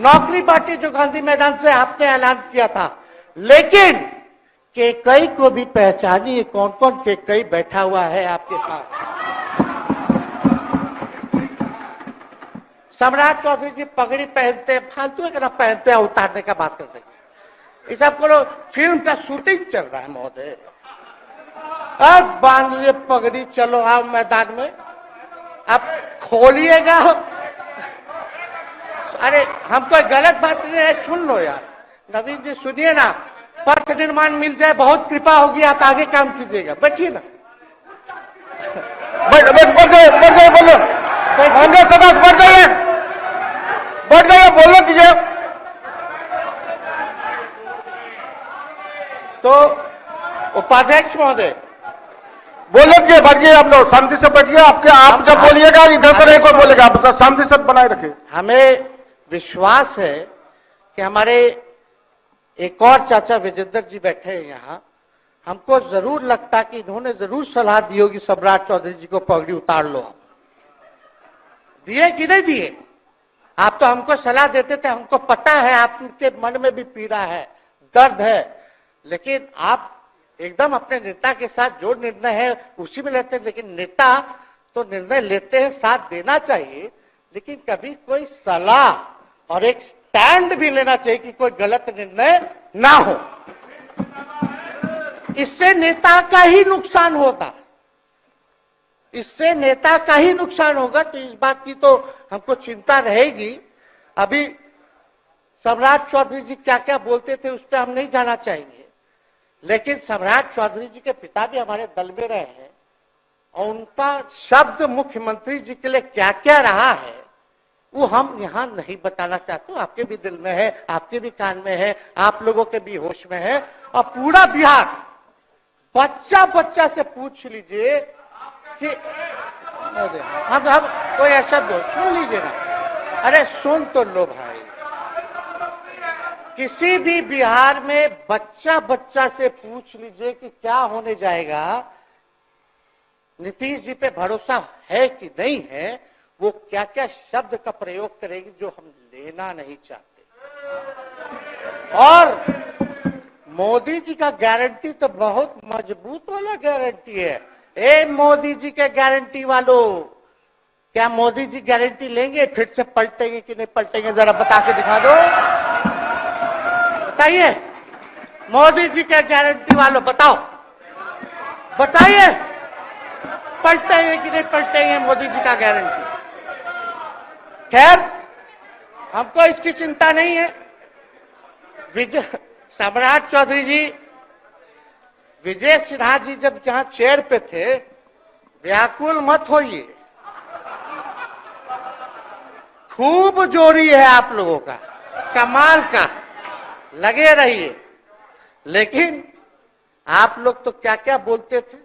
नौकरी बांटी जो गांधी मैदान से आपने ऐलान किया था, लेकिन केकई को भी पहचानिए, कौन कौन केकई बैठा हुआ है आपके साथ। सम्राट चौधरी जी पगड़ी पहनते, फालतू है ना पहनते हैं, उतारने का बात करते हैं। ये सब करो, फिल्म का शूटिंग चल रहा है महोदय। अब बांध लिए पगड़ी, चलो आओ मैदान में। अब खोलिएगा। अरे हम कोई गलत बात नहीं है, सुन लो यार। नवीन जी सुनिए ना, पथ निर्माण मिल जाए, बहुत कृपा होगी, आप आगे काम कीजिएगा। बैठिए ना, बढ़ जाइए, बोलो, बढ़ जाइए, बोलो कीजिए। तो उपाध्यक्ष महोदय बोलो कीजिए, बैठिए आप लोग, शांति से बैठिए। आप जब बोलिएगा इधर से नहीं कोई बोलेगा, आप शांति से बनाए रखिए। हमें विश्वास है कि हमारे एक और चाचा विजेंद्र जी बैठे हैं यहाँ, हमको जरूर लगता कि इन्होंने जरूर सलाह दी होगी सम्राट चौधरी जी को पगड़ी उतार लो। दिए कि नहीं दिए? आप तो हमको सलाह देते थे, हमको पता है आपके मन में भी पीड़ा है, दर्द है, लेकिन आप एकदम अपने नेता के साथ जो निर्णय है उसी में लेते हैं। लेकिन नेता तो निर्णय लेते हैं, साथ देना चाहिए, लेकिन कभी कोई सलाह और एक स्टैंड भी लेना चाहिए कि कोई गलत निर्णय ना हो। इससे नेता का ही नुकसान होगा, इससे नेता का ही नुकसान होगा। तो इस बात की तो हमको चिंता रहेगी। अभी सम्राट चौधरी जी क्या क्या बोलते थे उस पर हम नहीं जाना चाहेंगे, लेकिन सम्राट चौधरी जी के पिता भी हमारे दल में रहे हैं और उनका शब्द मुख्यमंत्री जी के लिए क्या क्या रहा है वो हम यहां नहीं बताना चाहते। आपके भी दिल में है, आपके भी कान में है, आप लोगों के भी होश में है, और पूरा बिहार बच्चा बच्चा से पूछ लीजिए कि हम कोई ऐसा बोल, सुन लीजिए ना, अरे सुन तो लो भाई। किसी भी बिहार में बच्चा बच्चा से पूछ लीजिए कि क्या होने जाएगा, नीतीश जी पे भरोसा है कि नहीं है, वो क्या क्या शब्द का प्रयोग करेगी जो हम लेना नहीं चाहते। और मोदी जी का गारंटी तो बहुत मजबूत वाला गारंटी है। ए मोदी जी के गारंटी वालों, क्या मोदी जी गारंटी लेंगे फिर से पलटेंगे कि नहीं पलटेंगे? जरा बता के दिखा दो, बताइए। मोदी जी के गारंटी वालों बताओ, बताइए पलटेंगे कि नहीं पलटेंगे मोदी जी का गारंटी? खैर हमको इसकी चिंता नहीं है। सम्राट चौधरी जी, विजय सिन्हा जी जब जहां चेयर पे थे, व्याकुल मत होइए, खूब जोड़ी है आप लोगों का, कमाल का, लगे रहिए। लेकिन आप लोग तो क्या क्या बोलते थे,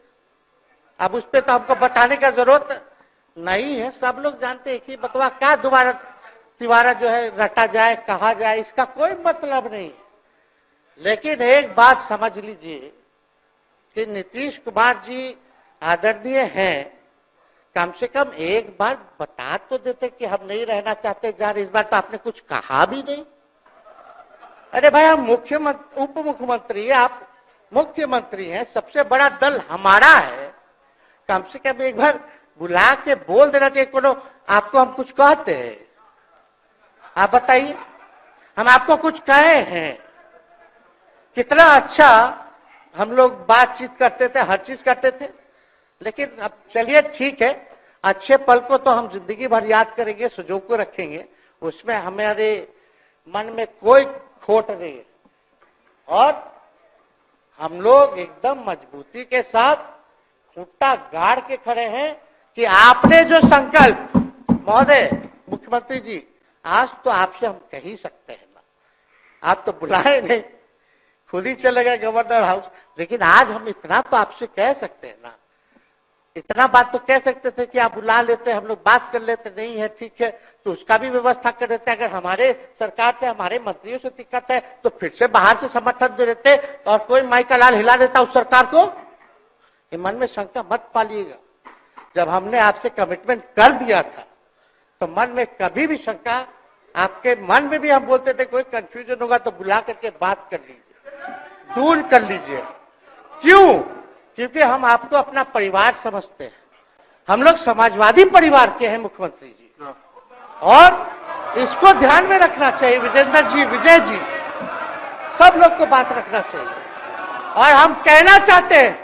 अब उस पे तो हमको बताने का जरूरत नहीं है, सब लोग जानते हैं कि बकवा क्या दोबारा तिवारा जो है रटा जाए, कहा जाए, इसका कोई मतलब नहीं। लेकिन एक बात समझ लीजिए कि नीतीश कुमार जी आदरणीय हैं, कम से कम एक बार बता तो देते कि हम नहीं रहना चाहते जा रहे। इस बार तो आपने कुछ कहा भी नहीं। अरे भाई हम मुख्यमंत्री, उप मुख्यमंत्री, आप मुख्यमंत्री हैं, सबसे बड़ा दल हमारा है, कम से कम एक बार बुला के बोल देना चाहिए। कोनो आपको हम कुछ कहते हैं? आप बताइए, हम आपको कुछ कहे हैं? कितना अच्छा हम लोग बातचीत करते थे, हर चीज करते थे। लेकिन अब चलिए ठीक है, अच्छे पल को तो हम जिंदगी भर याद करेंगे, सुजो को रखेंगे, उसमें हमारे मन में कोई खोट नहीं है। और हम लोग एकदम मजबूती के साथ खूंटा गाड़ के खड़े हैं कि आपने जो संकल्प, महोदय मुख्यमंत्री जी, आज तो आपसे हम कह ही सकते हैं ना, आप तो बुलाए नहीं, खुद ही चले गए गवर्नर हाउस, लेकिन आज हम इतना तो आपसे कह सकते हैं ना, इतना बात तो कह सकते थे कि आप बुला लेते, हम लोग बात कर लेते। नहीं है ठीक है तो उसका भी व्यवस्था कर देते। अगर हमारे सरकार से, हमारे मंत्रियों से दिक्कत है तो फिर से बाहर से समर्थन दे देते और कोई माई का लाल हिला देता उस सरकार को। ये मन में शंका मत पालिएगा, जब हमने आपसे कमिटमेंट कर दिया था तो मन में कभी भी शंका आपके मन में भी हम बोलते थे कोई कंफ्यूजन होगा तो बुला करके बात कर लीजिए, दूर कर लीजिए। क्यों? क्योंकि हम आपको अपना परिवार समझते हैं। हम लोग समाजवादी परिवार के हैं मुख्यमंत्री जी, और इसको ध्यान में रखना चाहिए। विजेंद्र जी, विजय जी, सब लोग को बात रखना चाहिए। और हम कहना चाहते हैं,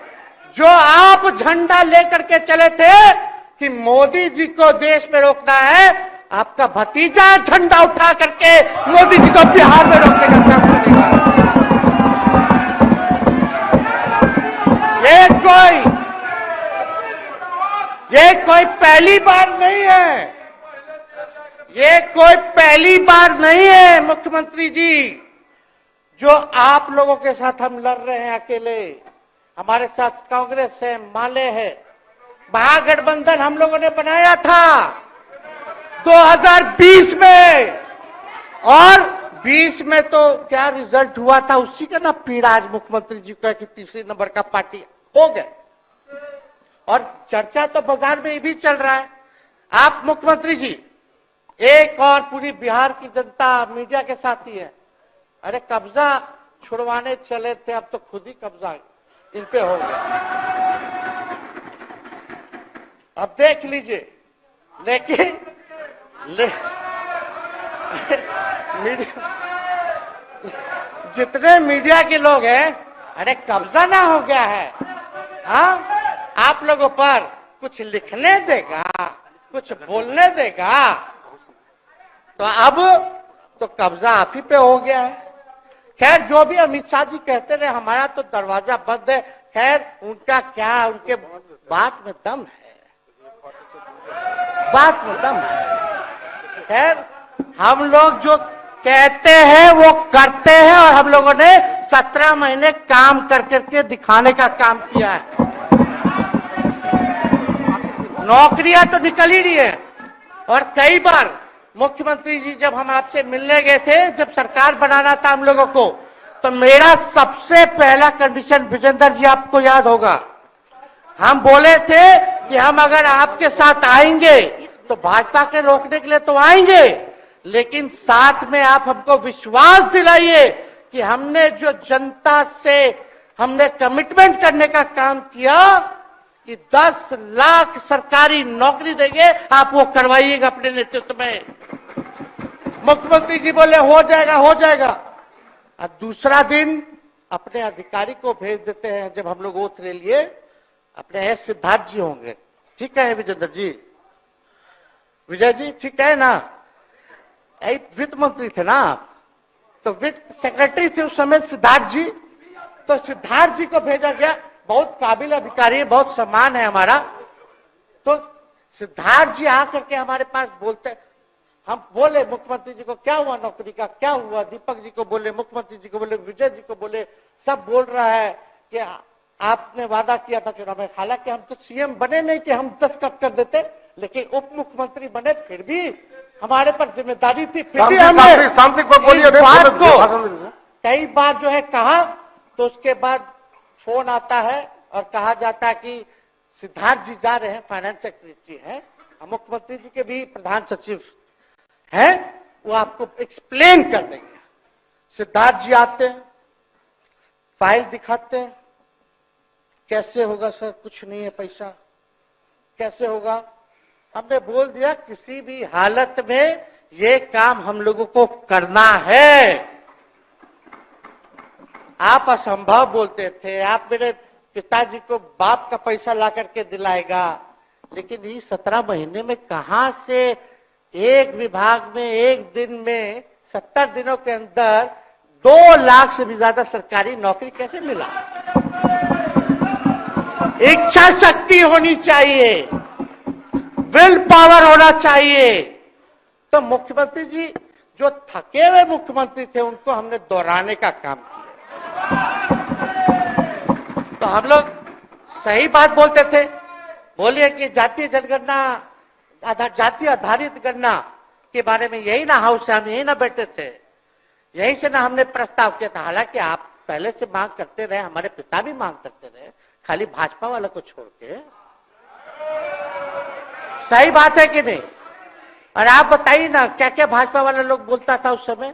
जो आप झंडा लेकर के चले थे कि मोदी जी को देश में रोकना है, आपका भतीजा झंडा उठा करके मोदी जी को बिहार में रोकने का काम करेगा। ये कोई पहली बार नहीं है, ये कोई पहली बार नहीं है मुख्यमंत्री जी, जो आप लोगों के साथ हम लड़ रहे हैं अकेले। हमारे साथ कांग्रेस है, माले है, महागठबंधन हम लोगों ने बनाया था 2020 में, और 20 में तो क्या रिजल्ट हुआ था उसी का ना पीड़ा आज मुख्यमंत्री जी का कि तीसरे नंबर का पार्टी हो गए। और चर्चा तो बाजार में भी चल रहा है। आप मुख्यमंत्री जी एक और पूरी बिहार की जनता मीडिया के साथ ही है। अरे कब्जा छुड़वाने चले थे, अब तो खुद ही कब्जा इन पे हो गया। अब देख लीजिए। लेकिन जितने मीडिया के लोग हैं, अरे कब्जा ना हो गया है, हाँ, आप लोगों पर कुछ लिखने देगा, कुछ बोलने देगा, तो अब तो कब्जा आप ही पे हो गया है। खैर, जो भी अमित शाह जी कहते रहे, हमारा तो दरवाजा बंद है। खैर, उनका क्या, उनके बात में दम है, बात में दम है। खैर, हम लोग जो कहते हैं वो करते हैं, और हम लोगों ने 17 महीने काम कर करके दिखाने का काम किया है। नौकरियां तो निकल ही रही है। और कई बार मुख्यमंत्री जी जब हम आपसे मिलने गए थे, जब सरकार बनाना था हम लोगों को, तो मेरा सबसे पहला कंडीशन, विजेंद्र जी आपको याद होगा, हम बोले थे कि हम अगर आपके साथ आएंगे तो भाजपा के रोकने के लिए तो आएंगे, लेकिन साथ में आप हमको विश्वास दिलाइए कि हमने जो जनता से हमने कमिटमेंट करने का काम किया कि 10 लाख सरकारी नौकरी देंगे, आप वो करवाइएगा अपने नेतृत्व में। मुख्यमंत्री जी बोले हो जाएगा, हो जाएगा। और दूसरा दिन अपने अधिकारी को भेज देते हैं। जब हम लोग ओथ ले लिए, अपने एस सिद्धार्थ जी होंगे, ठीक है विजेंद्र जी, विजय जी, ठीक है ना, वित्त मंत्री थे ना आप, तो वित्त सेक्रेटरी थे उस समय सिद्धार्थ जी। तो सिद्धार्थ जी को भेजा गया, बहुत काबिल अधिकारी है, बहुत सम्मान है हमारा। तो सिद्धार्थ जी आकर के हमारे पास बोलते, हम बोले मुख्यमंत्री जी को क्या हुआ, नौकरी का क्या हुआ, दीपक जी को बोले, मुख्यमंत्री जी को बोले, विजय जी को बोले, सब बोल रहा है कि आपने वादा किया था चुनाव में। हालांकि हम तो सीएम बने नहीं कि हम 10 कट कर देते, लेकिन उप मुख्यमंत्री बने, फिर भी हमारे पर जिम्मेदारी थी। फिर भी हमने शांति को बोलिए, बात को कई बार जो है कहा, तो उसके बाद फोन आता है और कहा जाता है कि सिद्धार्थ जी जा रहे हैं, फाइनेंस सेक्रेटरी है, मुख्यमंत्री जी के भी प्रधान सचिव है, वो आपको एक्सप्लेन कर देंगे। सिद्धार्थ जी आते हैं, फाइल दिखाते हैं, कैसे होगा सर, कुछ नहीं है पैसा, कैसे होगा। हमने बोल दिया किसी भी हालत में ये काम हम लोगों को करना है। आप असंभव बोलते थे, आप मेरे पिताजी को बाप का पैसा ला करके दिलाएगा, लेकिन ये 17 महीने में कहां से एक विभाग में एक दिन में 70 दिनों के अंदर 2 लाख से भी ज्यादा सरकारी नौकरी कैसे मिला। इच्छा शक्ति होनी चाहिए, विल पावर होना चाहिए। तो मुख्यमंत्री जी जो थके हुए मुख्यमंत्री थे, उनको हमने दोहराने का काम किया। तो हम लोग सही बात बोलते थे, बोलिए कि जातीय जनगणना, जाति आधारित गणना के बारे में यही ना हाउस से हम यही ना बैठे थे, यही से ना हमने प्रस्ताव किया था। हालांकि आप पहले से मांग करते रहे, हमारे पिता भी मांग करते रहे, खाली भाजपा वाला को छोड़ के। सही बात है कि नहीं? और आप बताइए ना क्या क्या भाजपा वाले लोग बोलता था उस समय।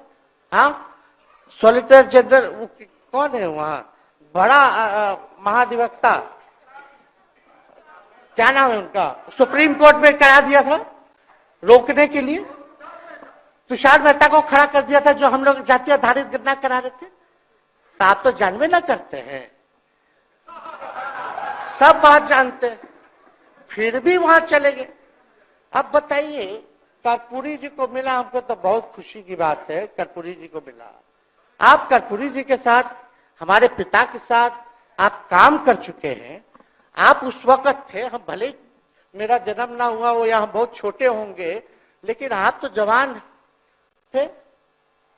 हाँ, सॉलिसिटर जनरल कौन है वहां, बड़ा महाधिवक्ता, क्या नाम है उनका, सुप्रीम कोर्ट में करा दिया था रोकने के लिए, तुषार मेहता को खड़ा कर दिया था जो हम लोग जातीय आधारित गणना करा रहे थे। तो आप तो जानवे ना करते हैं, सब बात जानते हैं, फिर भी वहां चले गए। अब बताइए, कर्पूरी जी को मिला, हमको तो बहुत खुशी की बात है, कर्पूरी जी को मिला। आप कर्पूरी जी के साथ, हमारे पिता के साथ आप काम कर चुके हैं। आप उस वक्त थे, हम भले मेरा जन्म ना हुआ हो या हम बहुत छोटे होंगे, लेकिन आप तो जवान थे।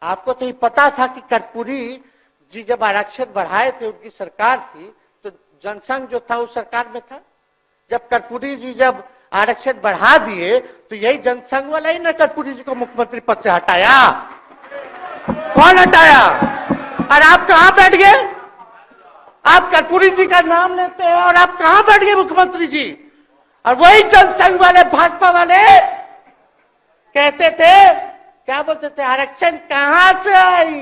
आपको तो ये पता था कि कर्पूरी जी जब आरक्षण बढ़ाए थे, उनकी सरकार थी, तो जनसंघ जो था उस सरकार में था। जब कर्पूरी जी जब आरक्षण बढ़ा दिए तो यही जनसंघ वाला ही ना कर्पूरी जी को मुख्यमंत्री पद से हटाया। कौन हटाया? और आप कहां बैठ गए? आप कर्पूरी जी का नाम लेते हैं और आप कहां बैठ गए मुख्यमंत्री जी? और वही जनसंघ वाले, भाजपा वाले कहते थे, क्या बोलते थे, आरक्षण कहां से आई,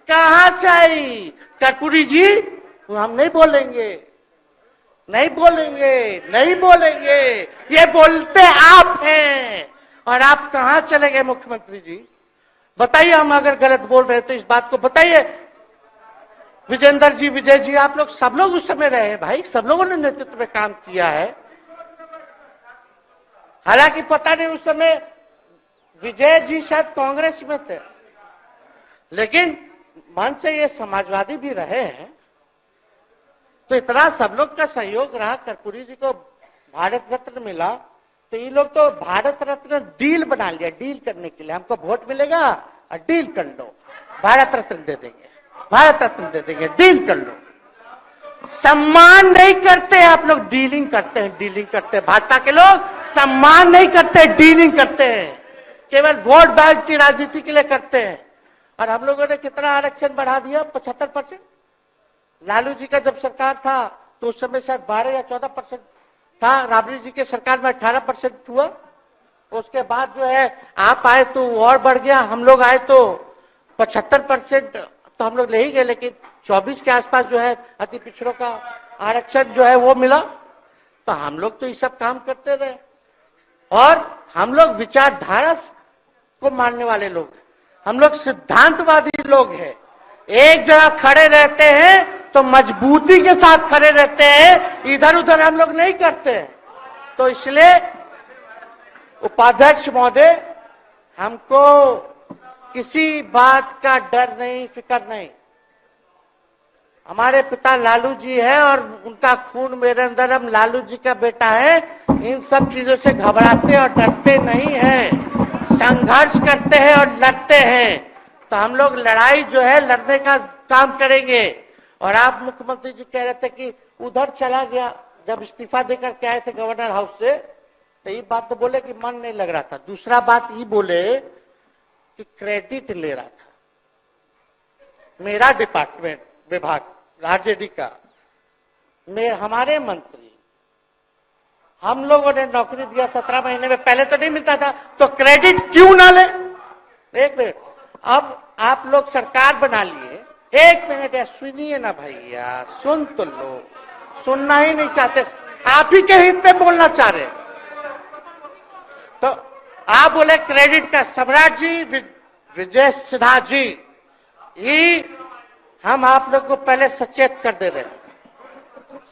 कहां से आई? कर्पूरी जी हम नहीं बोलेंगे, नहीं बोलेंगे, नहीं बोलेंगे, ये बोलते आप हैं। और आप कहां चले गए मुख्यमंत्री जी? बताइए, हम अगर गलत बोल रहे तो इस बात को बताइए। विजेंद्र जी, विजय जी, आप लोग सब लोग उस समय रहे हैं भाई, सब लोगों ने नेतृत्व में काम किया है। हालांकि पता नहीं उस समय विजय जी शायद कांग्रेस में थे, लेकिन मन से ये समाजवादी भी रहे हैं। तो इतना सब लोग का सहयोग रहा, कर्पूरी जी को भारत रत्न मिला, तो ये लोग तो भारत रत्न डील बना लिया, डील करने के लिए, हमको वोट मिलेगा और डील कर लो, भारत रत्न दे देंगे, भारत रत्न दे देंगे, डील कर लो। सम्मान नहीं करते आप लोग, डीलिंग करते हैं, डीलिंग करते हैं। भाजपा के लोग सम्मान नहीं करते, डीलिंग करते हैं, केवल वोट बैंक की राजनीति के लिए करते हैं। और हम लोगों ने कितना आरक्षण बढ़ा दिया, 75%। लालू जी का जब सरकार था तो उस समय शायद 12 या 14% था, राबड़ी जी के सरकार में 18% हुआ। उसके बाद जो है आप आए तो और बढ़ गया, हम लोग आए तो 75% तो हम लोग ले ही गए, लेकिन 24 के आसपास जो है अति पिछड़ों का आरक्षण जो है वो मिला। तो हम लोग तो ये सब काम करते रहे, और हम लोग विचारधारा को मानने वाले लोग, हम लोग सिद्धांतवादी लोग हैं। एक जगह खड़े रहते हैं तो मजबूती के साथ खड़े रहते हैं, इधर उधर हम लोग नहीं करते हैं। तो इसलिए उपाध्यक्ष महोदय, हमको किसी बात का डर नहीं, फिक्र नहीं। हमारे पिता लालू जी है और उनका खून मेरे अंदर, हम लालू जी का बेटा है। इन सब चीजों से घबराते और डरते नहीं हैं, संघर्ष करते हैं और लड़ते हैं। तो हम लोग लड़ाई जो है लड़ने का काम करेंगे। और आप मुख्यमंत्री जी कह रहे थे कि उधर चला गया, जब इस्तीफा देकर के आए थे गवर्नर हाउस से, तो ये बात तो बोले कि मन नहीं लग रहा था। दूसरा बात ये बोले कि क्रेडिट ले रहा था, मेरा डिपार्टमेंट विभाग आरजेडी का, हमारे मंत्री, हम लोगों ने नौकरी दिया 17 महीने में, पहले तो नहीं मिलता था, तो क्रेडिट क्यों ना ले? एक मिनट, अब आप लोग सरकार बना लिए, एक मिनट यार सुनिए ना भाई, यार सुन तो लो, सुनना ही नहीं चाहते, आप ही के हित में बोलना चाह रहे। तो आप बोले क्रेडिट का, सम्राट जी, विजय सिन्हा जी, ये हम आप लोग को पहले सचेत कर दे रहे हैं,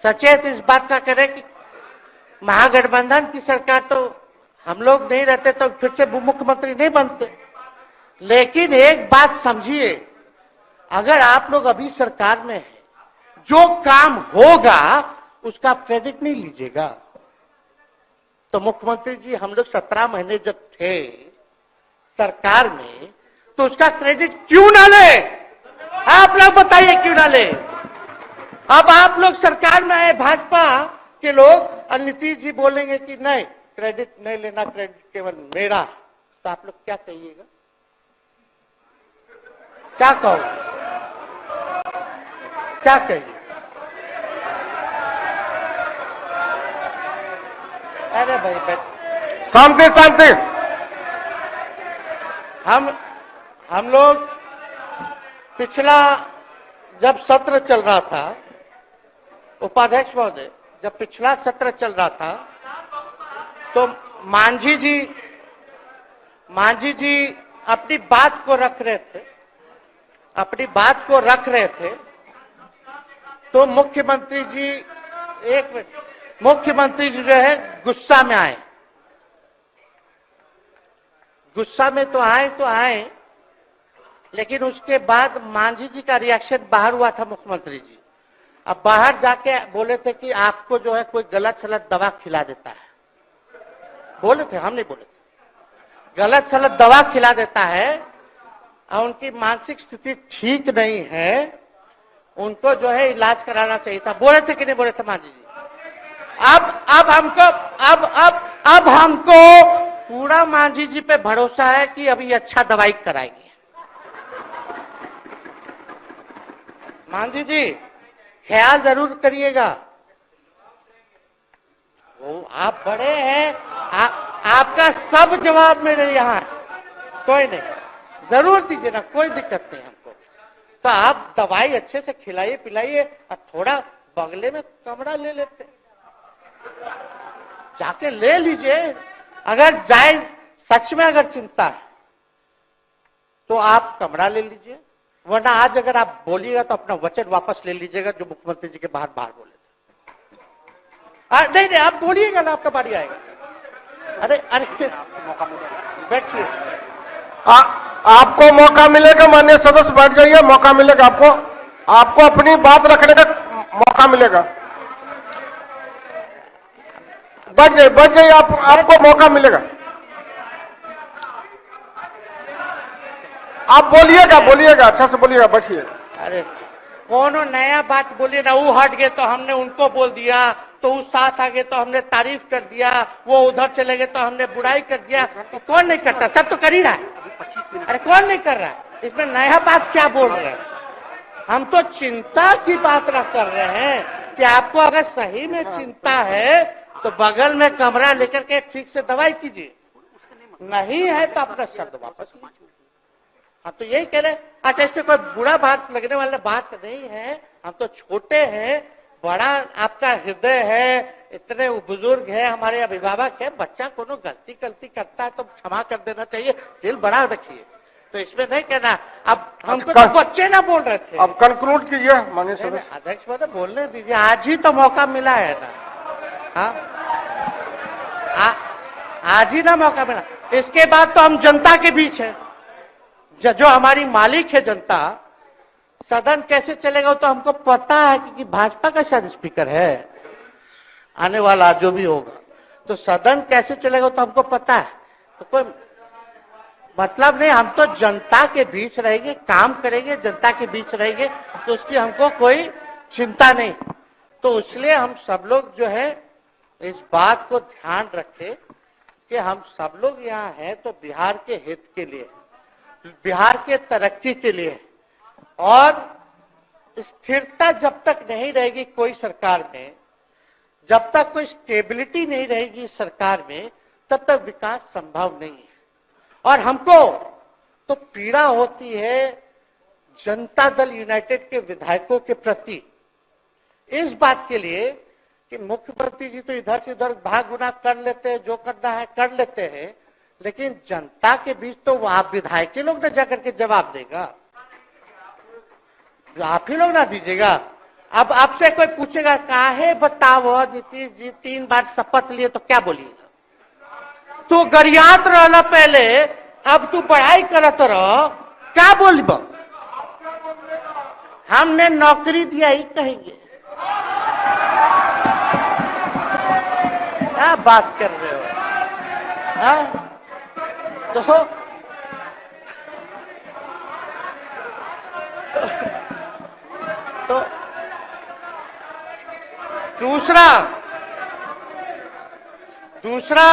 सचेत इस बात का करें कि महागठबंधन की सरकार तो हम लोग नहीं रहते तो फिर से मुख्यमंत्री नहीं बनते। लेकिन एक बात समझिए, अगर आप लोग अभी सरकार में हैं, जो काम होगा उसका क्रेडिट नहीं लीजिएगा। तो मुख्यमंत्री जी, हम लोग 17 महीने जब थे सरकार में, तो उसका क्रेडिट क्यों ना ले? आप लोग बताइए क्यों ना ले? अब आप लोग सरकार में आए भाजपा के लोग, और नीतीश जी बोलेंगे कि नहीं क्रेडिट नहीं लेना, क्रेडिट केवल मेरा, तो आप लोग क्या कहिएगा? क्या कहो, क्या कहिए? अरे भाई शांति शांति हम लोग पिछला जब सत्र चल रहा था, उपाध्यक्ष महोदय, जब पिछला सत्र चल रहा था तो मांझी जी अपनी बात को रख रहे थे, तो मुख्यमंत्री जी जो है गुस्सा में आए। गुस्सा में तो आए, लेकिन उसके बाद मांझी जी का रिएक्शन बाहर हुआ था मुख्यमंत्री जी। अब बाहर जाके बोले थे कि आपको जो है कोई गलत सलत दवा खिला देता है, बोले थे, हम नहीं बोले थे, गलत सलत दवा खिला देता है और उनकी मानसिक स्थिति ठीक नहीं है, उनको जो है इलाज कराना चाहिए था। बोले थे कि नहीं बोले थे मांझी जी? अब हमको पूरा मांझी जी पे भरोसा है कि अभी अच्छा दवाई कराएंगे। मांझी जी ख्याल जरूर करिएगा, वो आप बड़े हैं, आपका सब जवाब मेरे यहाँ है, कोई नहीं, जरूर दीजिए ना, कोई दिक्कत नहीं हमको। तो आप दवाई अच्छे से खिलाइए पिलाइए और थोड़ा बगले में कमरा ले लेते, जाके ले लीजिए। अगर जाए सच में अगर चिंता है तो आप कमरा ले लीजिए, वरना आज अगर आप बोलिएगा तो अपना वचन वापस ले लीजिएगा जो मुख्यमंत्री जी के बाहर बोले थे। नहीं आप बोलिएगा ना, आपका बारी आएगा। अरे बैठिए, आपको मौका मिलेगा, माननीय सदस्य बैठ जाइए, मौका मिलेगा आपको अपनी बात रखने का मौका मिलेगा। बैठ जाइए, आपको मौका मिलेगा। आप बोलिएगा, अच्छा से बोलिएगा, बैठिए। अरे कोनो नया बात बोलिए ना, वो हट गए तो हमने उनको बोल दिया, तो उस साथ आ गए तो हमने तारीफ कर दिया, वो उधर चले गए तो हमने बुराई कर दिया। तो कौन नहीं करता? सब तो कर ही रहा है। अरे कौन नहीं कर रहा है? इसमें नया बात क्या बोल रहे हैं? हम तो चिंता की बात कर रहे हैं कि आपको अगर सही में चिंता है तो बगल में कमरा लेकर के ठीक से दवाई कीजिए, नहीं है तो अपना शब्द वापस लीजिए। हाँ तो यही कह रहे। अच्छा, इसमें कोई बुरा बात लगने वाला बात नहीं है, हम तो छोटे हैं, बड़ा आपका हृदय है, इतने बुजुर्ग है, हमारे अभिभावक है, बच्चा कोनो गलती करता है तो क्षमा कर देना चाहिए, दिल बड़ा रखिए, तो इसमें नहीं कहना। अब हमको तो बच्चे ना बोल रहे थे। अब कंक्लूड कीजिए माननीय सदस्य। अध्यक्ष महोदय बोलने दीजिए, आज ही तो मौका मिला है ना। हाँ आज ही ना मौका मिला, इसके बाद तो हम जनता के बीच है, जो हमारी मालिक है जनता। सदन कैसे चलेगा तो हमको पता है, क्योंकि भाजपा का शायद स्पीकर है आने वाला जो भी होगा, तो सदन कैसे चलेगा तो हमको पता है। तो कोई मतलब नहीं, हम तो जनता के बीच रहेंगे, काम करेंगे, जनता के बीच रहेंगे, तो उसकी हमको कोई चिंता नहीं। तो इसलिए हम सब लोग जो है इस बात को ध्यान रखें कि हम सब लोग यहाँ हैं तो बिहार के हित के लिए, बिहार के तरक्की के लिए, और स्थिरता जब तक नहीं रहेगी कोई सरकार में, जब तक कोई स्टेबिलिटी नहीं रहेगी सरकार में, तब तक विकास संभव नहीं है। और हमको तो पीड़ा होती है जनता दल यूनाइटेड के विधायकों के प्रति, इस बात के लिए कि मुख्यमंत्री जी तो इधर से उधर भाग गुना कर लेते हैं, जो करना है कर लेते हैं, लेकिन जनता के बीच तो आप विधायक के लोग ना जाकर के जवाब देगा, आप ही लोग ना दीजिएगा। अब आपसे कोई पूछेगा काहे बताओ नीतीश जी 3 बार शपथ लिए, तो क्या बोलिएगा? तू गरियात रहला पहले, अब तू पढ़ाई करत रह, क्या बोलब? हमने नौकरी दिया ही कहेंगे। क्या बात कर रहे हो? हाँ तो दूसरा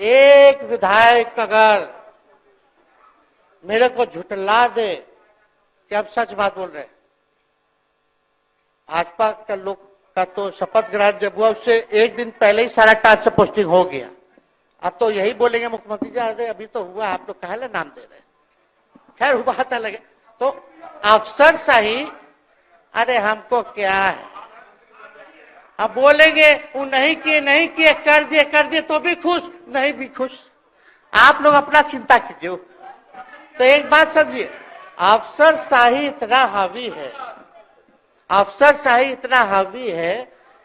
एक विधायक अगर मेरे को झुठला दे कि अब सच बात बोल रहे, भाजपा का लोग का तो शपथ ग्रहण जब हुआ उससे एक दिन पहले ही सारा ट्रांसफर पोस्टिंग हो गया। अब तो यही बोलेंगे मुख्यमंत्री जी, अरे अभी तो हुआ, आप लोग काहे नाम दे रहे हैं। खैर हुआ था लगे तो अफसरशाही, अरे हमको क्या है, अब बोलेंगे वो नहीं किए कर दिए तो भी खुश, नहीं भी खुश, आप लोग अपना चिंता कीजिए। तो एक बात समझिए, अफसरशाही इतना हावी है, अफसरशाही इतना हावी है,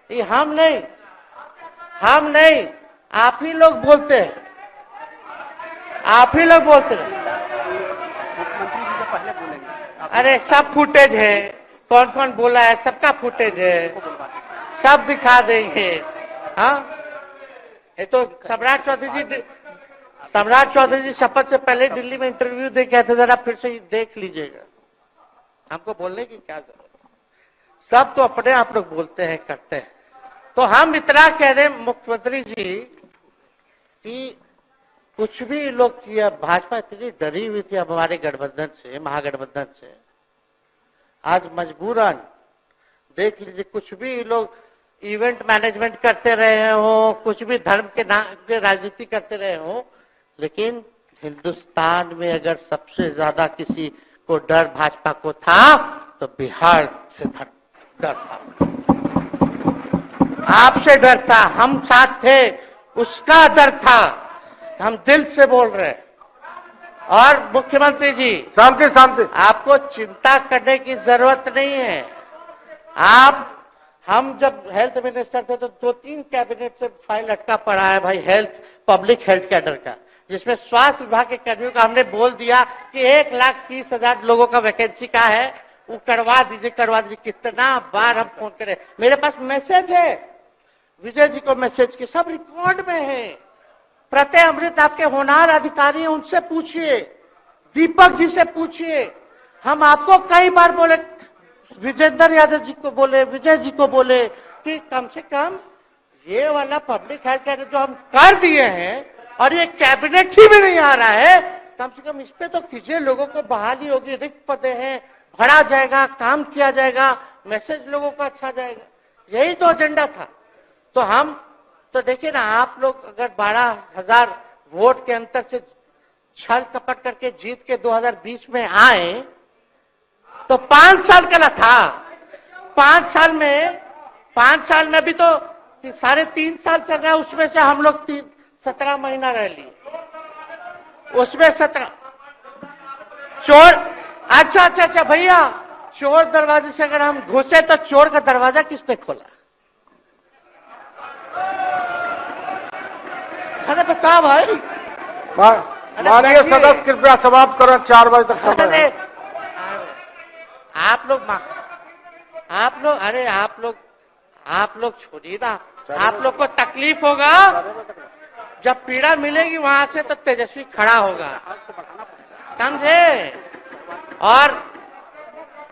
ये हम नहीं आप ही लोग बोलते हैं, आप ही लोग बोलते हैं। मुख्यमंत्री जी से पहले बोलेंगे। अरे सब फुटेज है, कौन कौन बोला है सबका फुटेज है, सब दिखा देंगे। हाँ, ये तो सम्राट चौधरी जी शपथ से पहले दिल्ली में इंटरव्यू दे के आए थे, जरा फिर से देख लीजिएगा, हमको बोलने की क्या जरूरत है, सब तो अपने आप लोग बोलते हैं करते हैं। तो हम इतना कह रहे मुख्यमंत्री जी कि कुछ भी लोग किया, भाजपा इतनी डरी हुई थी हमारे गठबंधन से, महागठबंधन से, आज मजबूरन देख लीजिए, कुछ भी लोग इवेंट मैनेजमेंट करते रहे हो, कुछ भी धर्म के नाम के राजनीति करते रहे हो, लेकिन हिंदुस्तान में अगर सबसे ज्यादा किसी को डर भाजपा को था तो बिहार से डर था, आपसे डर था, हम साथ थे, उसका डर था, हम दिल से बोल रहे। और मुख्यमंत्री जी शांति शांति, आपको चिंता करने की जरूरत नहीं है। हम जब हेल्थ मिनिस्टर थे तो 2-3 कैबिनेट से फाइल अटका पड़ा है भाई, हेल्थ पब्लिक हेल्थ कैडर का, जिसमें स्वास्थ्य विभाग के कर्मियों का हमने बोल दिया कि 1,30,000 लोगों का वैकेंसी का है, वो करवा दीजिए। कितना बार हम फोन करें, मेरे पास मैसेज है, विजय जी को मैसेज के सब रिकॉर्ड में है। प्रत्यय अमृत आपके होनहार अधिकारी हैं, उनसे पूछिए, दीपक जी से पूछिए। हम आपको कई बार बोले, विजेंद्र यादव जी को बोले, विजय जी को बोले कि कम से कम ये वाला पब्लिक हेल्थ केयर जो हम कर दिए हैं और ये कैबिनेट ही में नहीं आ रहा है, कम से कम इस पे तो कीजिए, लोगों को बहाली होगी, रिक्त पदे हैं, भरा जाएगा, काम किया जाएगा, मैसेज लोगों का अच्छा जाएगा, यही तो एजेंडा था। तो हम तो देखिए ना, आप लोग अगर 12,000 वोट के अंतर से छल कपट करके जीत के 2020 में आए तो 5 साल का था, 5 साल में भी तो 3.5 साल चल रहा है, उसमें से हम लोग 17 महीना रह लिए, उसमें 17 चोर। अच्छा भैया, चोर दरवाजे से अगर हम घुसे तो चोर का दरवाजा किसने खोला? अरे बता भाई, माननीय सदस्य कृपया समाप्त करो, 4 बजे तक समय है। आप लोग छोड़िए ना, आप लोग को तकलीफ होगा, जब पीड़ा मिलेगी वहां से तो तेजस्वी खड़ा होगा, समझे। और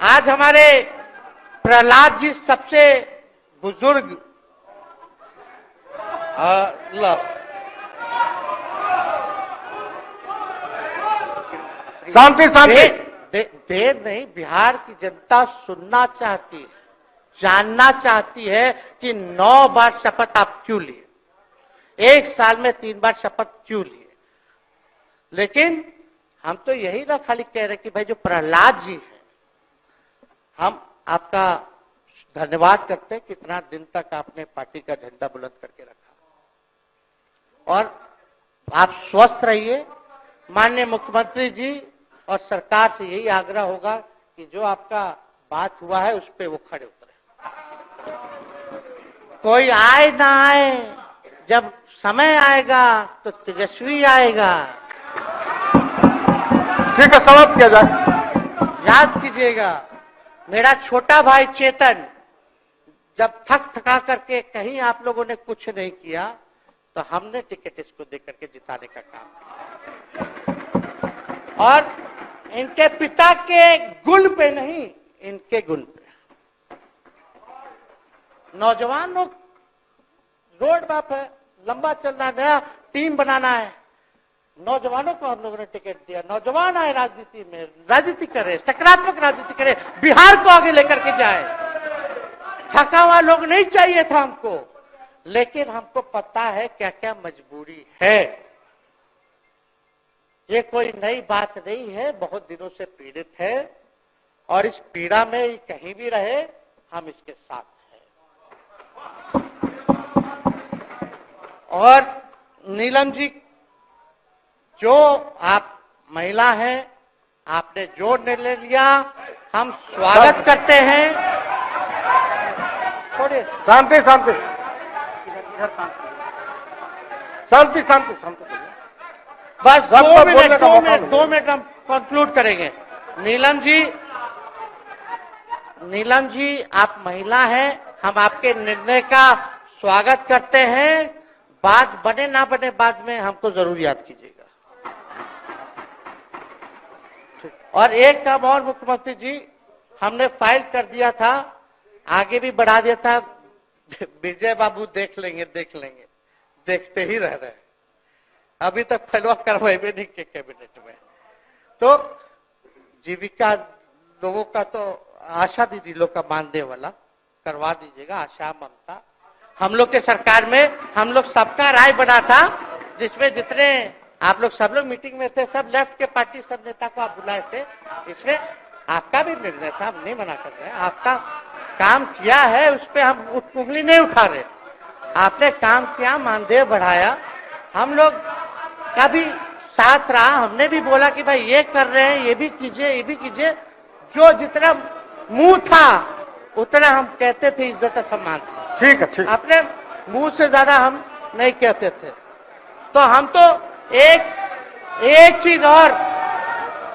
आज हमारे प्रहलाद जी सबसे बुजुर्ग शांति शांति, देर नहीं, बिहार की जनता सुनना चाहती है, जानना चाहती है कि 9 बार शपथ आप क्यों लिए, 1 साल में 3 बार शपथ क्यों लिए। लेकिन हम तो यही ना खाली कह रहे कि भाई जो प्रहलाद जी हैं, हम आपका धन्यवाद करते हैं, कितना दिन तक आपने पार्टी का झंडा बुलंद करके रखा, और आप स्वस्थ रहिए। माननीय मुख्यमंत्री जी और सरकार से यही आग्रह होगा कि जो आपका बात हुआ है उस पे वो खड़े उतरे, कोई आए ना आए, जब समय आएगा तो तेजस्वी आएगा। ठीक है, समाप्त किया जाए। याद कीजिएगा, मेरा छोटा भाई चेतन जब थका करके कहीं आप लोगों ने कुछ नहीं किया तो हमने टिकट इसको देकर के जिताने का काम किया, और इनके पिता के गुण पे नहीं, इनके गुण पे। नौजवान लोग रोड मैप है, लंबा चलना है, नया टीम बनाना है, नौजवानों को हम लोगों ने टिकट दिया, नौजवान आए राजनीति में, राजनीति करे, सकारात्मक राजनीति करे, बिहार को आगे लेकर के जाए। थका हुआ लोग नहीं चाहिए था हमको, लेकिन हमको पता है क्या क्या मजबूरी है। ये कोई नई बात नहीं है, बहुत दिनों से पीड़ित है और इस पीड़ा में ये कहीं भी रहे हम इसके साथ हैं। और नीलम जी, जो आप महिला हैं, आपने जो निर्णय लिया हम स्वागत करते हैं। थोड़े शांति शांति इधर शांति शांति शांति। बस सबको बोलने का मौका मिले। 2 मिनट हम कंक्लूड करेंगे। नीलम जी आप महिला हैं, हम आपके निर्णय का स्वागत करते हैं। बात बने ना बने बाद में हमको जरूर याद कीजिएगा। और एक काम और मुख्यमंत्री जी, हमने फाइल कर दिया था, आगे भी बढ़ा दिया था। विजय बाबू देख लेंगे, देखते ही रह रहे हैं। अभी तक फैलवा करवाए भी नहीं के कैबिनेट में। तो जीविका लोगों का तो आशा दीदी लोग का मानदेय वाला करवा दीजिएगा। आशा, ममता, हम लोग के सरकार में हम लोग सबका राय बना था, जिसमें जितने आप लोग सब लोग मीटिंग में थे, सब लेफ्ट के पार्टी सब नेता को आप बुलाए थे। इसमें आपका भी निर्णय था, हम नहीं मना कर रहे हैं। आपका काम किया है, उस पर हम उंगली नहीं उठा रहे। आपने काम किया, मानदेय बढ़ाया, हम लोग का भी साथ रहा। हमने भी बोला कि भाई ये कर रहे हैं, ये भी कीजिए, ये भी कीजिए। जो जितना मुंह था उतना हम कहते थे, इज्जत और सम्मान से। ठीक है, ठीक। अपने मुंह से ज्यादा हम नहीं कहते थे। तो हम तो एक चीज और,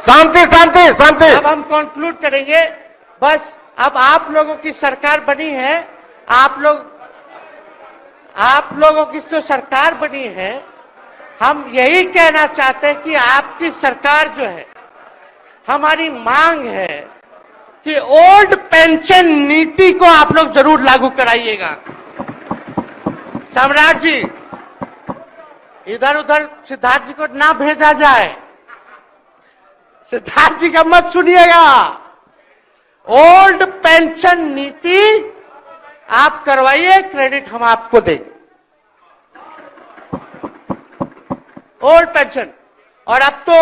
शांति शांति शांति। अब हम कंक्लूड करेंगे। बस अब आप लोगों की सरकार बनी है, आप लोगों की जो सरकार बनी है, हम यही कहना चाहते हैं कि आपकी सरकार जो है, हमारी मांग है कि ओल्ड पेंशन नीति को आप लोग जरूर लागू कराइएगा। सम्राट जी, इधर उधर सिद्धार्थ जी को ना भेजा जाए, सिद्धार्थ जी का मत सुनिएगा। ओल्ड पेंशन नीति आप करवाइए, क्रेडिट हम आपको देंगे। Old pension. और अब तो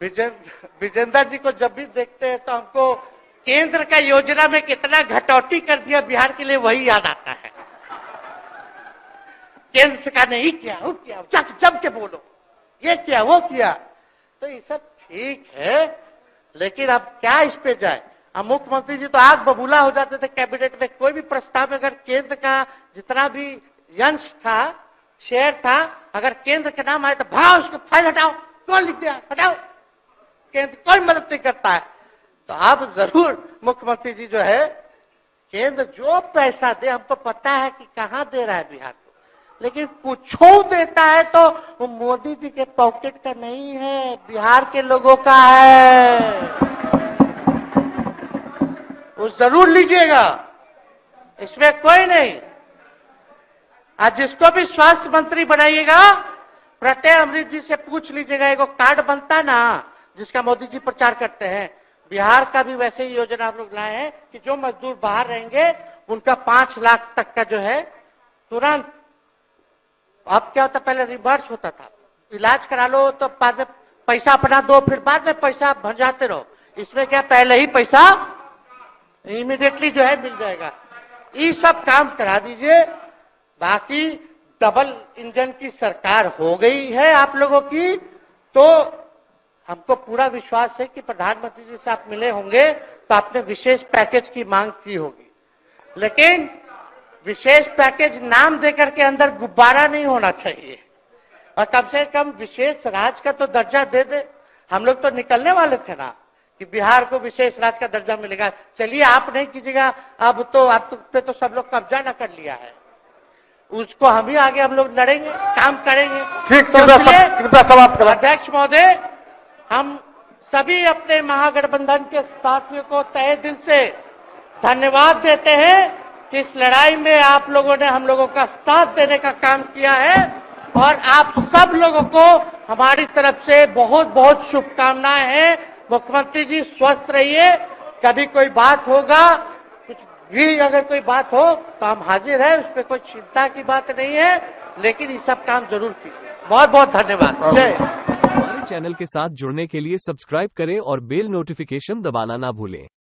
विजेंद्र जी को जब भी देखते हैं तो हमको केंद्र का योजना में कितना घटौती कर दिया बिहार के लिए, वही याद आता है। केंद्र सरकार ने ही किया, वो किया, जम के बोलो, ये किया, वो किया। तो ये सब ठीक है, लेकिन अब क्या इस पे जाए। अब मुख्यमंत्री जी तो आग बबूला हो जाते थे कैबिनेट में। कोई भी प्रस्ताव में अगर केंद्र का जितना भी अंश था, शेयर था, अगर केंद्र का नाम आए तो भाव उसको फाइल हटाओ, कौन लिख दिया, हटाओ, केंद्र कोई मदद नहीं करता है। तो अब जरूर मुख्यमंत्री जी जो है, केंद्र जो पैसा दे, हमको पता है कि कहां दे रहा है बिहार को, लेकिन कुछ देता है तो वो मोदी जी के पॉकेट का नहीं है, बिहार के लोगों का है। वो जरूर लीजिएगा, इसमें कोई नहीं। आज जिसको भी स्वास्थ्य मंत्री बनाइएगा, प्रत्यय अमृत जी से पूछ लीजिएगा। एगो कार्ड बनता ना, जिसका मोदी जी प्रचार करते हैं, बिहार का भी वैसे ही योजना हम लोग लाए हैं कि जो मजदूर बाहर रहेंगे उनका 5 लाख तक का जो है तुरंत। अब क्या होता, पहले रिवर्स होता था, इलाज करा लो तो बाद में पैसा अपना दो, फिर बाद में पैसा भंजाते रहो। इसमें क्या, पहले ही पैसा इमीडिएटली जो है मिल जाएगा। ये सब काम करा दीजिए। बाकी डबल इंजन की सरकार हो गई है आप लोगों की, तो हमको पूरा विश्वास है कि प्रधानमंत्री जी से आप मिले होंगे तो आपने विशेष पैकेज की मांग की होगी। लेकिन विशेष पैकेज नाम देकर के अंदर गुब्बारा नहीं होना चाहिए, और कम से कम विशेष राज्य का तो दर्जा दे दे। हम लोग तो निकलने वाले थे ना कि बिहार को विशेष राज्य का दर्जा मिलेगा। चलिए आप नहीं कीजिएगा, अब तो आप पे तो सब लोग कब्जा न कर लिया है, उसको हम ही आगे हम लोग लड़ेंगे, काम करेंगे। ठीक, तो कृपया समाप्त करें। अध्यक्ष महोदय, हम सभी अपने महागठबंधन के साथियों को तहे दिल से धन्यवाद देते हैं कि इस लड़ाई में आप लोगों ने हम लोगों का साथ देने का काम किया है, और आप सब लोगों को हमारी तरफ से बहुत बहुत शुभकामनाएं हैं। मुख्यमंत्री जी स्वस्थ रहिए, कभी कोई बात होगा, कुछ भी अगर कोई बात हो तो हम हाजिर हैं, उसमें कोई चिंता की बात नहीं है, लेकिन ये सब काम जरूर कीजिए। बहुत बहुत धन्यवाद। जय। हमारे चैनल के साथ जुड़ने के लिए सब्सक्राइब करें और बेल नोटिफिकेशन दबाना ना भूलें।